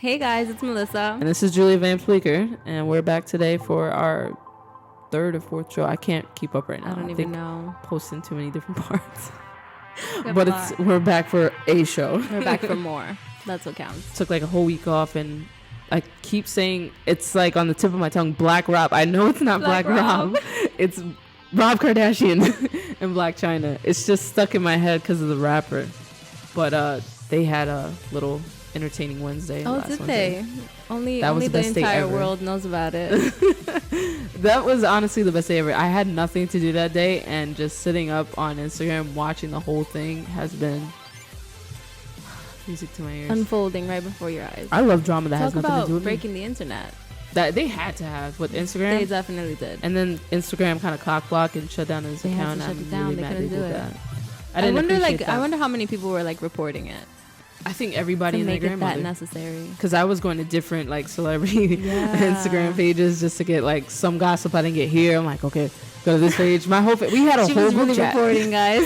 Hey guys, it's Melissa. And this is Julia Van Fleeker, and we're back today for our third or fourth show. I can't keep up right now. I don't even know. Posting too many different parts. But we're back for a show. We're back for more. That's what counts. Took like a whole week off, and I keep saying it's like on the tip of my tongue, Black Rob. I know it's not Black Rob. It's Rob Kardashian and Black China. It's just stuck in my head because of the rapper. But they had a little entertaining Wednesday. Oh, did they? Only the the entire world knows about it. That was honestly the best day ever. I had nothing to do that day, and just sitting up on Instagram watching the whole thing has been music to my ears. Unfolding right before your eyes. I love drama that Talk has nothing to do with breaking the internet. That they had to have with Instagram. They definitely did. And then Instagram kind of cock blocked and shut down his account. Had to shut it down. Really they couldn't do it. That. I wonder how many people were like reporting it. I think everybody and their grandmother. That necessary. Because I was going to different like celebrity Instagram pages just to get like some gossip I didn't get here. I'm like, okay, go to this page. My whole we had a whole group chat. Reporting, guys.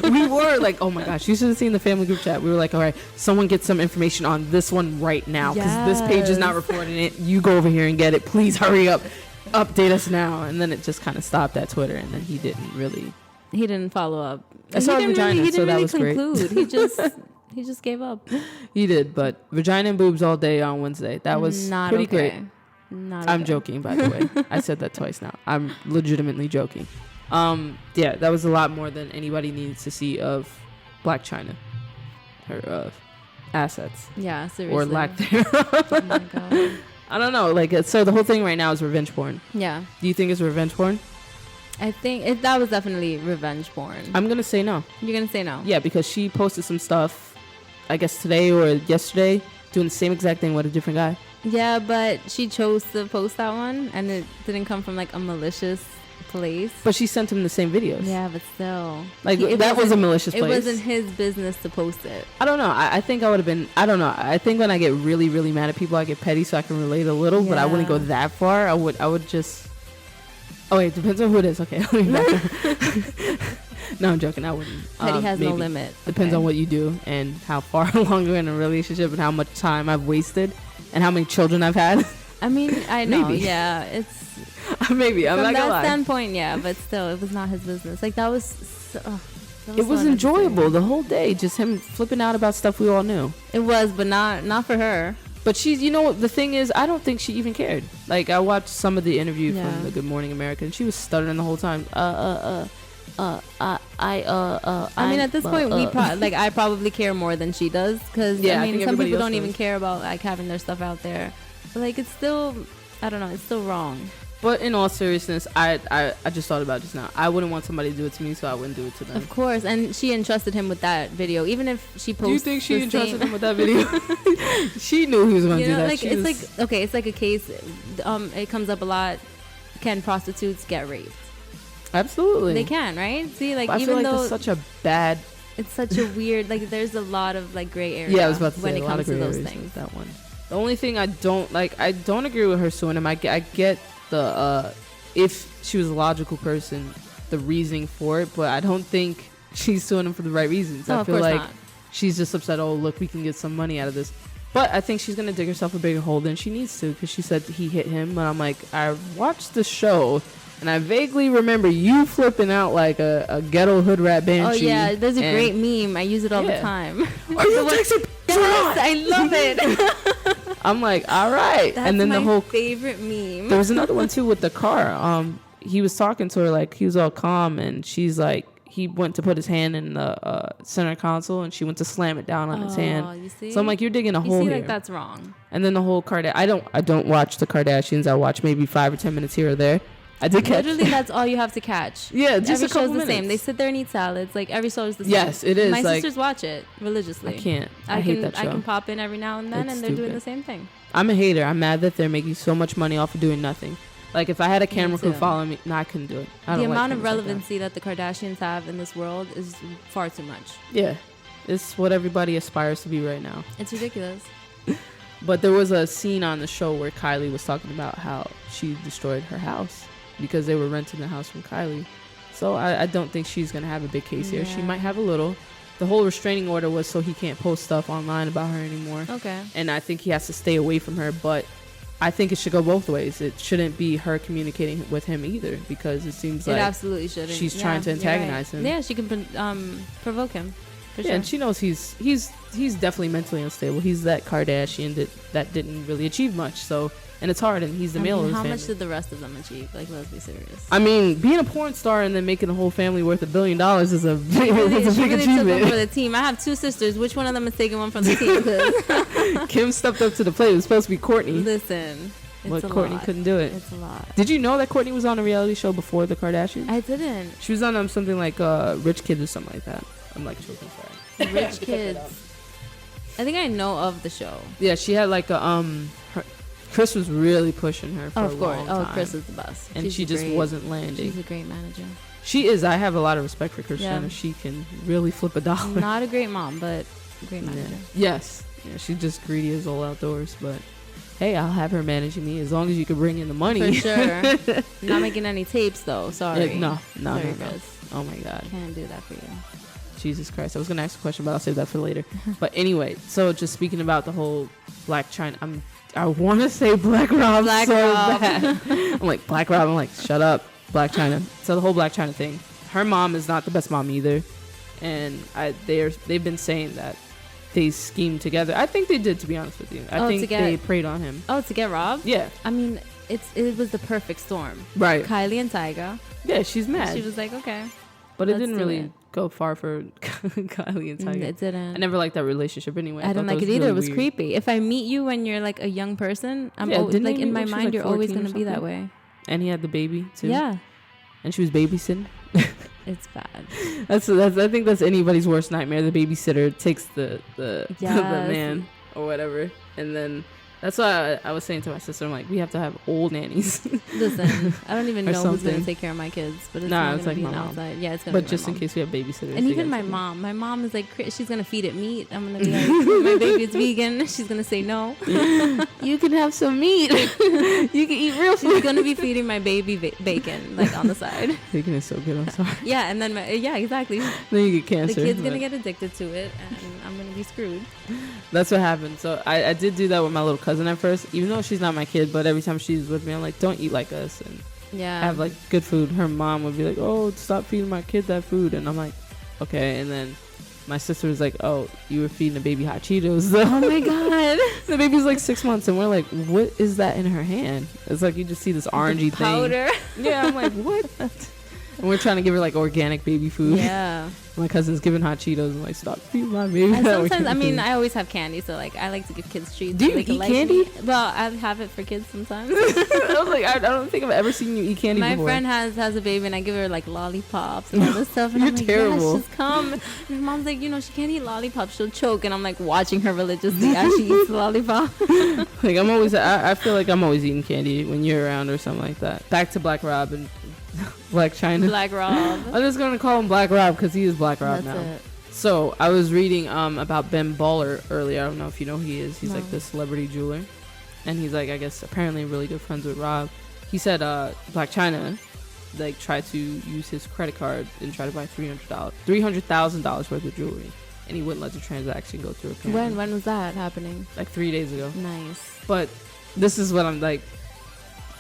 We were like, oh my gosh, you should have seen the family group chat. We were like, all right, someone get some information on this one right now because this page is not reporting it. You go over here and get it. Please hurry up, update us now. And then it just kind of stopped at Twitter, and then he didn't follow up. I saw vagina, he didn't really conclude. He just gave up. He did, but vagina and boobs all day on Wednesday. That was not pretty okay. great. Not I'm okay. joking, by the way. I said that twice now. I'm legitimately joking. Yeah, that was a lot more than anybody needs to see of Black China. Her assets. Yeah, seriously. Or lack thereof. Oh my God. I don't know. Like, so the whole thing right now is revenge porn. Yeah. Do you think it's revenge porn? I think that was definitely revenge porn. I'm going to say no. You're going to say no? Yeah, because she posted some stuff, I guess today or yesterday, doing the same exact thing with a different guy. Yeah, but she chose to post that one, and it didn't come from like a malicious place. But she sent him the same videos. Yeah, but still. Like, that was a malicious place. It wasn't his business to post it. I don't know. I think I would have been, I don't know. I think when I get really, really mad at people, I get petty so I can relate a little, but I wouldn't go that far. I would just... Oh, wait, depends on who it is. Okay. No, I'm joking. I wouldn't. Petty has no limit. Depends on what you do and how far along you're in a relationship and how much time I've wasted and how many children I've had. I mean, I know. Maybe. Yeah, it's... Maybe. I'm not gonna lie. From that standpoint, yeah, but still, it was not his business. Like, that was it was enjoyable the whole day. Just him flipping out about stuff we all knew. It was, but not for her. But she's, the thing is, I don't think she even cared. Like, I watched some of the interview from the Good Morning America, and she was stuttering the whole time. I mean, at this point, I probably care more than she does, because I mean, some people don't even care about like having their stuff out there. But like, it's still, I don't know, it's still wrong. But in all seriousness, I just thought about it just now. I wouldn't want somebody to do it to me, so I wouldn't do it to them. Of course, and she entrusted him with that video, even if she posted. Do you think she entrusted him with that video? She knew he was going to do that. Like, it's like a case. It comes up a lot. Can prostitutes get raped? Absolutely, they can, right? See, like, but even though it's such a bad. It's such a weird. Like, there's a lot of like gray area. Yeah, I was about to say when it comes to those things. That one. The only thing I don't agree with her suing him. I get the if she was a logical person, the reasoning for it, but I don't think she's suing him for the right reasons. I feel like she's just upset. Oh, look, we can get some money out of this. But I think she's gonna dig herself a bigger hole than she needs to, because she said he hit him. But I'm like, I watched the show, and I vaguely remember you flipping out like a ghetto hood rat banshee. Oh yeah, there's a great meme. I use it all the time. Are you texting? Yes, I love it. I'm like, all right. That's and then my the whole favorite meme. There was another one too with the car. He was talking to her, like, he was all calm, and she's like, he went to put his hand in the center console, and she went to slam it down on his hand. You see? So I'm like, you're digging a hole here. Like, that's wrong. And then the whole I don't watch the Kardashians. I watch maybe 5 or 10 minutes here or there. I did catch. Literally, that's all you have to catch. Yeah, just every a couple show's minutes. the same. They sit there and eat salads. Like, every show is the same. Yes, it is. My like, sisters watch it religiously. I can't. I hate that show. I can pop in every now and then, and they're doing the same thing. I'm a hater. I'm mad that they're making so much money off of doing nothing. Like, if I had a camera crew following me, I couldn't do it. The amount of relevancy that the Kardashians have in this world is far too much. Yeah, it's what everybody aspires to be right now. It's ridiculous. But there was a scene on the show where Kylie was talking about how she destroyed her house because they were renting the house from Kylie. So I don't think she's going to have a big case here. She might have a little. the whole restraining order was so he can't post stuff online about her anymore. Okay. And I think he has to stay away from her, but I think it should go both ways. It shouldn't be her communicating with him either, because it seems like it absolutely shouldn't. She's trying to antagonize him. Yeah, she can provoke him. For sure. And she knows he's definitely mentally unstable. He's that Kardashian that didn't really achieve much. So, and it's hard, and he's the male of his how family. much did the rest of them achieve? Like, let's be serious. I mean, being a porn star and then making a whole family worth $1 billion is a big, She really achievement. took one for the team. I have 2 sisters. Which one of them is taking one from the team? 'Cause Kim stepped up to the plate. It was supposed to be Courtney. listen, But Courtney couldn't do it. It's a lot. Did you know that Courtney was on a reality show before the Kardashians? I didn't. She was on something like Rich Kids or something like that. I'm like choking, sorry. Rich Kids. I think I know of the show. Yeah, she had like a Chris was really pushing her for a of course. long time. Chris is the best. And she just wasn't landing. She's a great manager. She is. I have a lot of respect for Kris Jenner. Yeah. She can really flip a dollar. Not a great mom, but a great manager. Yeah. Yes. Yeah, she's just greedy as all outdoors, but hey, I'll have her managing me as long as you can bring in the money. For sure. Not making any tapes though. Sorry. Yeah, no. Sorry, Chris. Oh my God. Can't do that for you. Jesus Christ. I was going to ask a question, but I'll save that for later. But anyway, so just speaking about the whole Black China, I want to say Black Rob Black so Rob. bad. I'm like, Black Rob. I'm like, shut up, Black China. So the whole Black China thing. Her mom is not the best mom either. And they've been saying that they schemed together. I think they did, to be honest with you. I think they preyed on him. Oh, to get robbed? Yeah. I mean, it was the perfect storm. Right. Kylie and Tyga. Yeah, she's mad. She was like, okay. But it didn't really go far for Kylie and Tyga. It didn't. I never liked that relationship anyway. I didn't like it either. Really it was creepy. If I meet you when you're like a young person, I'm like in my mind, you're always going to be that way. And he had the baby too. Yeah. And she was babysitting. It's bad. That's I think that's anybody's worst nightmare. The babysitter takes the man or whatever, and then that's why I was saying to my sister, I'm like, we have to have old nannies. Listen, I don't even know who's gonna take care of my kids, but it's not gonna be an outside. Yeah, it's gonna. But just in case we have babysitters. And even my mom is like, she's gonna feed it meat. I'm gonna be like, my baby's vegan. She's gonna say no. You can have some meat. You can eat real food. She's gonna be feeding my baby bacon like on the side. Bacon is so good. I'm sorry. Yeah, and then exactly. Then you get cancer. The kid's gonna get addicted to it, and I'm gonna be screwed. That's what happened. So I did do that with my little cousin at first, even though she's not my kid. But every time she's with me, I'm like, don't eat like us and have like good food. Her mom would be like, oh, stop feeding my kid that food, and I'm like, okay. And then my sister was like, oh, you were feeding the baby hot Cheetos. Oh my God. The baby's like 6 months, and we're like, what is that in her hand? It's like you just see this orangey powder. Thing. Yeah, I'm like, what? And we're trying to give her like organic baby food. Yeah. My cousin's giving hot Cheetos. I'm like, stop feeding my baby. Sometimes, I always have candy, so like I like to give kids treats. Do you eat candy? Well, I have it for kids sometimes. I was like, I don't think I've ever seen you eat candy before. My friend has a baby, and I give her like lollipops and all this stuff. And You're I'm like, terrible. Yes, just come. And her mom's like, she can't eat lollipops, she'll choke. And I'm like watching her religiously as she eats the lollipop. Like I'm always, I feel like I'm always eating candy when you're around or something like that. Back to Black Rob and Black China. Black Rob. I'm just gonna call him Black Rob because he is Black Rob now. It. So I was reading about Ben Baller earlier. I don't know if you know who he is. He's like the celebrity jeweler, and he's like, I guess apparently really good friends with Rob. He said Black China like tried to use his credit card and try to buy $300,000 worth of jewelry, and he wouldn't let the transaction go through. Apparently. When was that happening? Like 3 days ago. Nice. But this is what I'm like.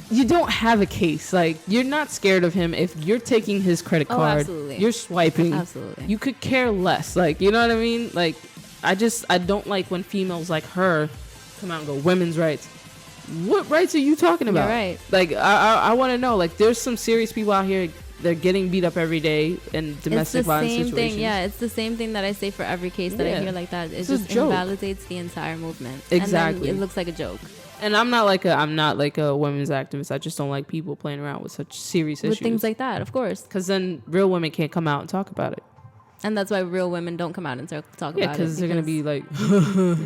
You don't have a case. Like, you're not scared of him. If you're taking his credit card, absolutely. You're swiping. Absolutely. You could care less. Like, you know what I mean? Like, I don't like when females like her come out and go, women's rights. What rights are you talking about? You're right. Like, I want to know. Like, there's some serious people out here. They're getting beat up every day in domestic violence situations. Thing, yeah, it's the same thing that I say for every case that I hear like that. It just invalidates the entire movement. Exactly. And then it looks like a joke. And I'm not like a women's activist. I just don't like people playing around with such serious issues. With things like that, of course. Because then real women can't come out and talk about it. And that's why real women don't come out and talk about it. Yeah, because they're going to be like...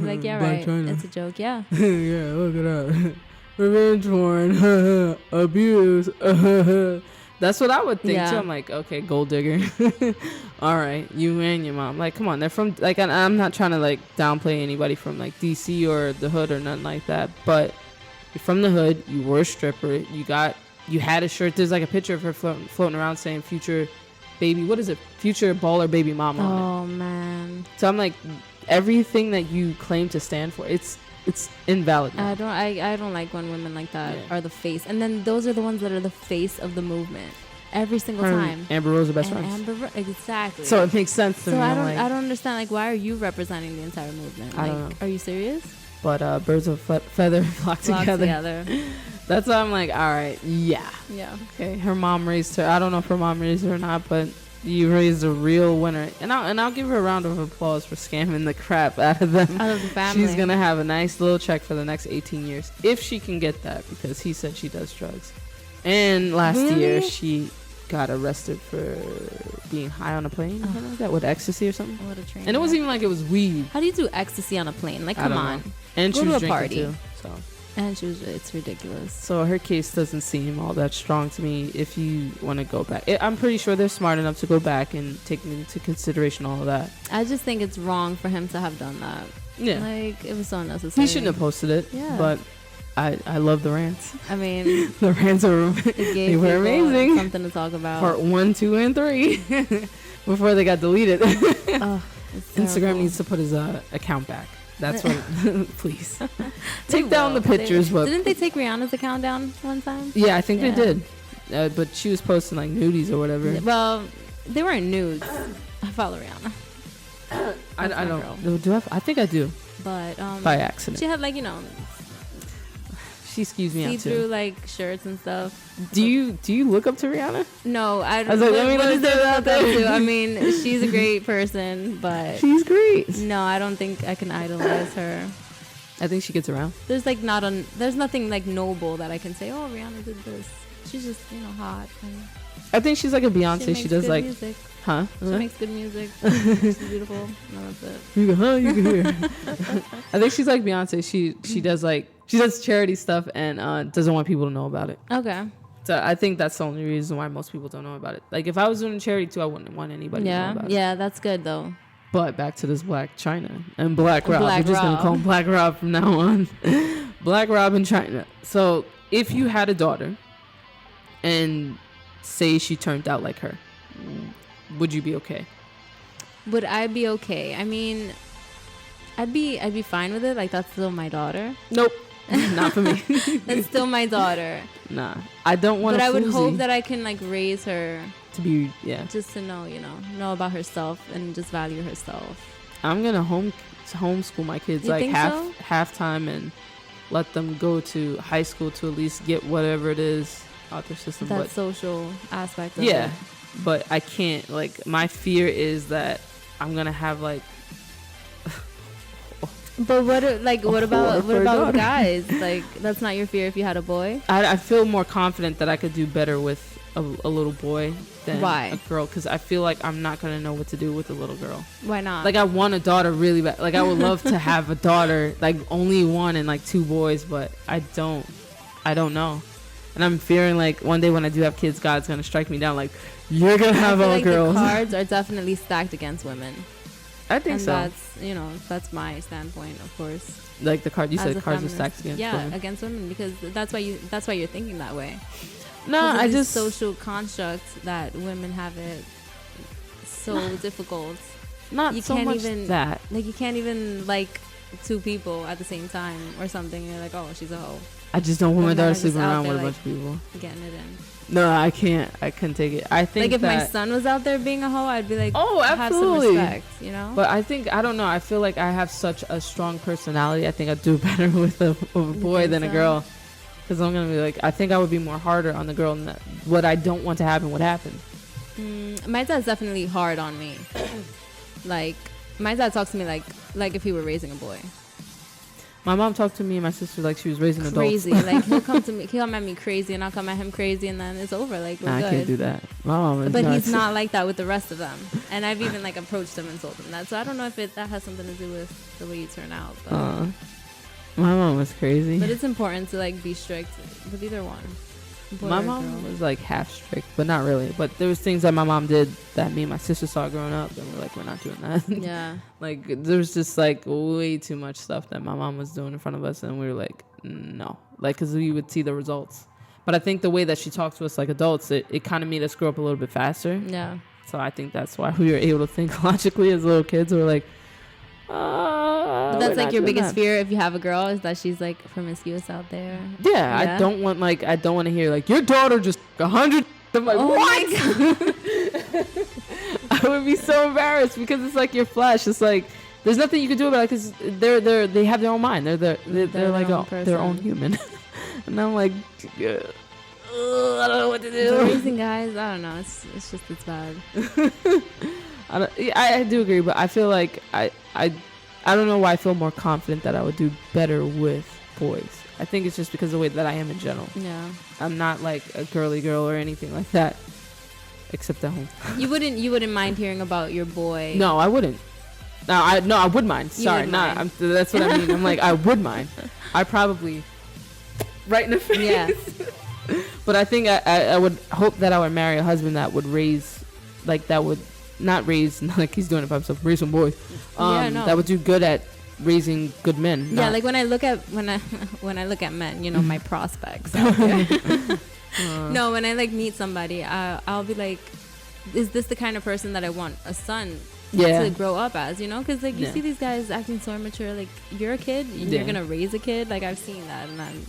like, yeah, right. China. It's a joke, yeah. Yeah, look it up. Revenge porn. Abuse. That's what I would think, too. I'm like, okay, gold digger. All right, you and your mom. Like, come on. They're from... Like, I'm not trying to, like, downplay anybody from, like, D.C. or the hood or nothing like that. But you're from the hood. You were a stripper. You had a shirt. There's, like, a picture of her floating around saying future baby, what is it? Future baller baby mama on it. Oh man. So I'm like, everything that you claim to stand for, it's invalid now. I don't like when women like that are the face, and then those are the ones that are the face of the movement every single time. Amber Rose are best friends. Exactly. So it makes sense to me. I don't understand, like, why are you representing the entire movement? I don't know. Are you serious? But birds of feather flock together. That's why I'm like, all right, yeah. Okay, her mom raised her. I don't know if her mom raised her or not, but you raised a real winner, and I'll give her a round of applause for scamming the crap out of them. Out of the family. She's gonna have a nice little check for the next 18 years if she can get that, because he said she does drugs. And last year she got arrested for being high on a plane, something like that, with ecstasy or something. What a train. And it wasn't even like it was weed. How do you do ecstasy on a plane? Like, come on. And go she was to a party. too. So. And it's ridiculous. So her case doesn't seem all that strong to me. If you want to go back, I'm pretty sure they're smart enough to go back and take into consideration all of that. I just think it's wrong for him to have done that. Yeah, like, it was so unnecessary. He shouldn't have posted it. Yeah, but I love the rants. I mean, the rants they were amazing. Something to talk about. Part 1, 2, and 3 before they got deleted. Instagram needs to put his account back. That's what. Please take down the pictures. But didn't they take Rihanna's account down one time? Yeah, I think they did. But she was posting like nudies or whatever. Well, they weren't nudes. I follow Rihanna. I don't. Do I think I do. But by accident. She had, like, she skews me out too. See-through, like, shirts and stuff. Do you look up to Rihanna? No, I was like, let me say about that too. I mean, she's a great person, but she's great. No, I don't think I can idolize her. I think she gets around. There's like there's nothing like noble that I can say, oh, Rihanna did this. She's just, hot. And I think she's like a Beyonce. She does like music. Huh? She makes good music. She's beautiful. No, that's it. You can hear. I think she's like Beyonce. She does charity stuff and doesn't want people to know about it. Okay. So I think that's the only reason why most people don't know about it. Like, if I was doing charity too, I wouldn't want anybody to know about it. Yeah, that's good though. But back to this Black China and Black Rob. We're just gonna call him Black Rob from now on. Black Rob in China. So if you had a daughter and say she turned out like her, would you be okay? Would I be okay? I mean, I'd be fine with it. Like, that's still my daughter. Nope. Not for me. That's still my daughter. Nah, I don't want to. But I would hope that I can, like, raise her to be, just to know about herself and just value herself. I'm gonna homeschool my kids, you like so? half time, and let them go to high school to at least get whatever it is out their system. That social aspect of it. But I can't. Like, my fear is that I'm gonna have like. But what about guys? Like, that's not your fear if you had a boy? I feel more confident that I could do better with a little boy than a girl, because I feel like I'm not going to know what to do with a little girl. Why not? Like, I want a daughter really bad. Like, I would love to have a daughter, like only one and like 2 boys, but I don't know. And I'm fearing, like, one day when I do have kids, God's going to strike me down like, you're going to have all girls. The cards are definitely stacked against women. I think so. That's my standpoint, of course. Like, the card, you said cards are stacked against women. Yeah, against women, because that's why you're thinking that way. No, I just social constructs that women have it so difficult. Not you so can't much even that. Like, you can't even like 2 people at the same time or something. And you're like, oh, she's a hoe. I just don't want my daughter sleeping around with a bunch of people. Getting it in. No, I can't. I couldn't take it. I think, like, if my son was out there being a hoe, I'd be like, oh, absolutely. Have some respect, But I don't know. I feel like I have such a strong personality. I think I'd do better with a boy than a girl. Because I'm going to be like, I think I would be more harder on the girl than what I don't want to happen would happen. My dad's definitely hard on me. Like, my dad talks to me like if he were raising a boy. My mom talked to me and my sister like she was raising adults. Crazy. Like, he'll come at me crazy and I'll come at him crazy, and then it's over. Like, we're good. I can't do that. My mom is But nuts. he's not like that with the rest of them. And I've even, like, approached him and told him that. So I don't know if that has something to do with the way you turn out. But my mom was crazy. But it's important to, like, be strict with either one. My mom was like half strict, but not really. But there was things that my mom did that me and my sister saw growing up, and we're like, we're not doing that. Yeah. Like, there was just like way too much stuff that my mom was doing in front of us, and we were like, no, like, because we would see the results. But I think the way that she talked to us like adults, it kind of made us grow up a little bit faster. Yeah. So I think that's why we were able to think logically as little kids. We're like, but that's like your biggest fear if you have a girl, is that she's like promiscuous out there. Yeah, I don't want to hear like your daughter just 100. I'm like, what? I would be so embarrassed because it's like your flesh. It's like there's nothing you can do about it because they have their own mind. They're like their own human. And I'm like, I don't know what to do. Raising guys, I don't know. It's bad. I do agree, but I feel like I don't know why I feel more confident that I would do better with boys. I think it's just because of the way that I am in general. Yeah. I'm not like a girly girl or anything like that, except at home. You wouldn't mind hearing about your boy? No, I wouldn't. No, I would mind. Sorry, that's what I mean. I'm like, I would mind. I probably right in the face. Yeah. But I think I would hope that I would marry a husband that would raise, like that would not raise like he's doing it by himself, raise some boys. That would do good at raising good men. Yeah, like when I look at men, you know, my prospects out there. No, when I like meet somebody, I'll be like, is this the kind of person that I want a son to grow up as, you know? Because like you see these guys acting so immature. Like you're a kid, you're gonna raise a kid. Like I've seen that, and I'm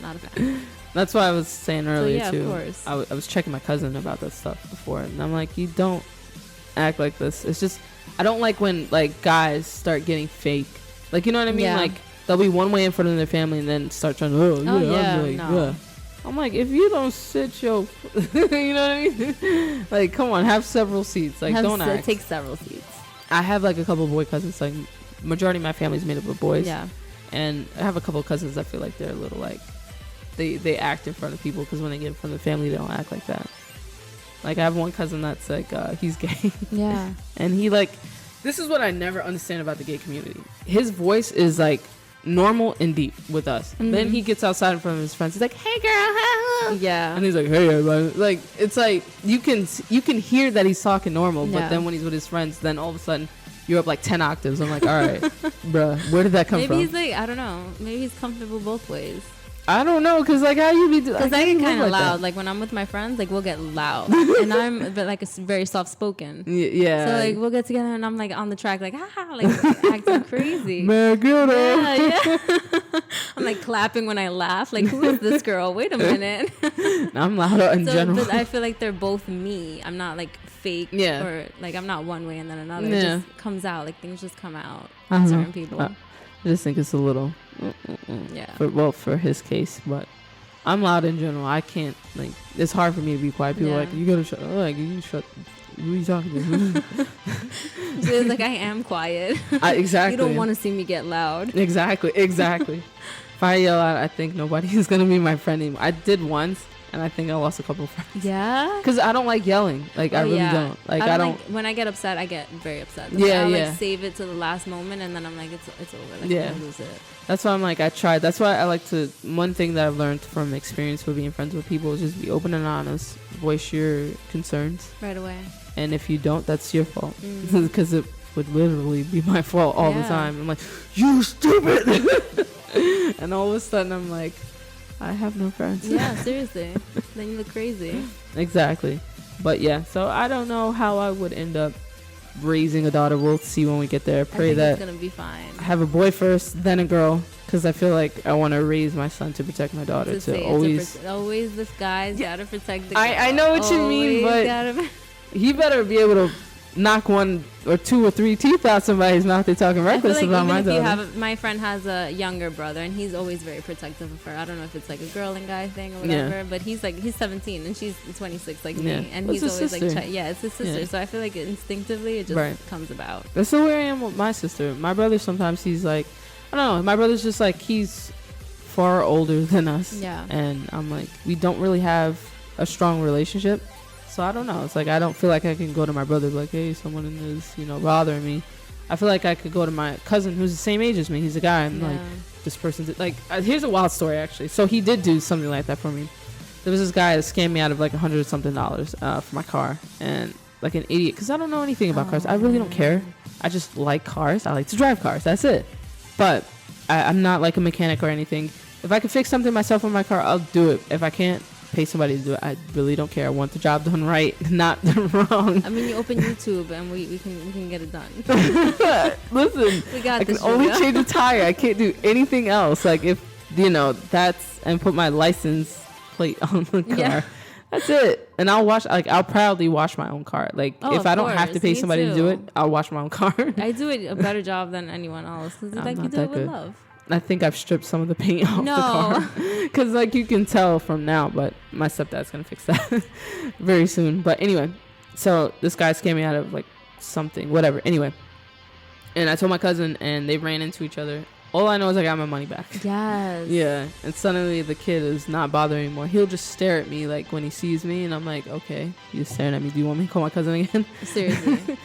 not a fan. That's why I was saying earlier too. Of course. I was checking my cousin about that stuff before, and I'm like, you don't act like this. It's just I don't like when like guys start getting fake. Like, you know what I mean? Yeah. Like they'll be one way in front of their family and then start trying to I'm like, if you don't sit your you know what I mean? Like, come on, have several seats. Like, don't act. Take several seats. I have like a couple of boy cousins. Like majority of my family's made up of boys. Yeah. And I have a couple of cousins that feel like they're a little like they act in front of people because when they get in front of the family, they don't act like that. Like I have one cousin that's like he's gay. Yeah. And he like, this is what I never understand about the gay community. His voice is like normal and deep with us. Mm-hmm. Then he gets outside in front of his friends. He's like, "Hey girl." Yeah. And he's like, "Hey everybody." Like it's like you can hear that he's talking normal, but then when he's with his friends, then all of a sudden you're up like 10 octaves. I'm like, all right, bruh, where did that come from? Maybe he's like, I don't know. Maybe he's comfortable both ways. I don't know, cause like how you be? Because I get kind of loud. Like when I'm with my friends, like we'll get loud, and I'm like very soft spoken. Yeah. So like we'll get together, and I'm like on the track, like like acting crazy. Man, good. Yeah. I'm like clapping when I laugh. Like, who is this girl? Wait a minute. I'm loud in general. But I feel like they're both me. I'm not like fake. Yeah. Or like I'm not one way and then another. Yeah. It just comes out. Like things just come out. Certain people. I just think it's a little, yeah. For his case, but I'm loud in general. I can't like. It's hard for me to be quiet. People are like, you gotta shut. Like you shut. Who are you talking to? So it's like I am quiet. Exactly. You don't want to see me get loud. Exactly. If I yell out, I think nobody is gonna be my friend anymore. I did once, and I think I lost a couple of friends. Yeah. Because I don't like yelling. Like I really don't. Like I don't. When I get upset, I get very upset. I'll like save it to the last moment, and then I'm like, it's over. Like, I'm gonna lose it. That's why I'm like, I tried. That's why I like to. One thing that I've learned from experience with being friends with people is just be open and honest. Voice your concerns right away. And if you don't, that's your fault. Because it would literally be my fault all the time. I'm like, you stupid. And all of a sudden, I'm like, I have no friends. Yeah, seriously. Then you look crazy. Exactly. But yeah, so I don't know how I would end up raising a daughter. We'll see when we get there. Pray that it's gonna be fine. I have a boy first, then a girl, because I feel like I want to raise my son to protect my daughter. Always this guy's gotta protect the girl. I know what you mean, but he better be able to knock one or two or three teeth out somebody's mouth. They're talking reckless about my daughter. My friend has a younger brother, and he's always very protective of her. I don't know if it's like a girl and guy thing or whatever, but he's 17 and she's 26 like me, and he's always like, it's his sister. So I feel like instinctively it just comes about. That's the way I am with my sister. My brother sometimes he's like, I don't know. My brother's just like he's far older than us, and I'm like we don't really have a strong relationship. So I don't know. It's like I don't feel like I can go to my brother and be like, hey, someone is, bothering me. I feel like I could go to my cousin who's the same age as me. He's a guy. I'm like, this person's like, here's a wild story actually. So he did do something like that for me. There was this guy that scammed me out of like $100 something for my car, and like an idiot because I don't know anything about cars. I really don't care. I just like cars. I like to drive cars. That's it. But I'm not like a mechanic or anything. If I can fix something myself on my car, I'll do it. If I can't, pay somebody to do it, I really don't care. I want the job done right, not wrong. I mean, you open YouTube and we can get it done. Listen, we got I this, can only Julia. change a tire. I can't do anything else. Like, if, you know, that's, and put my license plate on the car. Yeah. That's it. And I'll proudly wash my own car. Like, if I don't have to pay somebody to do it, I'll wash my own car. I do it a better job than anyone else. Cause it's like you do it with love. I think I've stripped some of the paint off the car. Because, like, you can tell from now, but my stepdad's going to fix that very soon. But anyway, so this guy's came out of, like, something, whatever. Anyway. And I told my cousin, and they ran into each other. All I know is I got my money back. Yes. Yeah. And suddenly the kid is not bothering anymore. He'll just stare at me, like, when he sees me. And I'm like, okay, you're staring at me. Do you want me to call my cousin again? Seriously.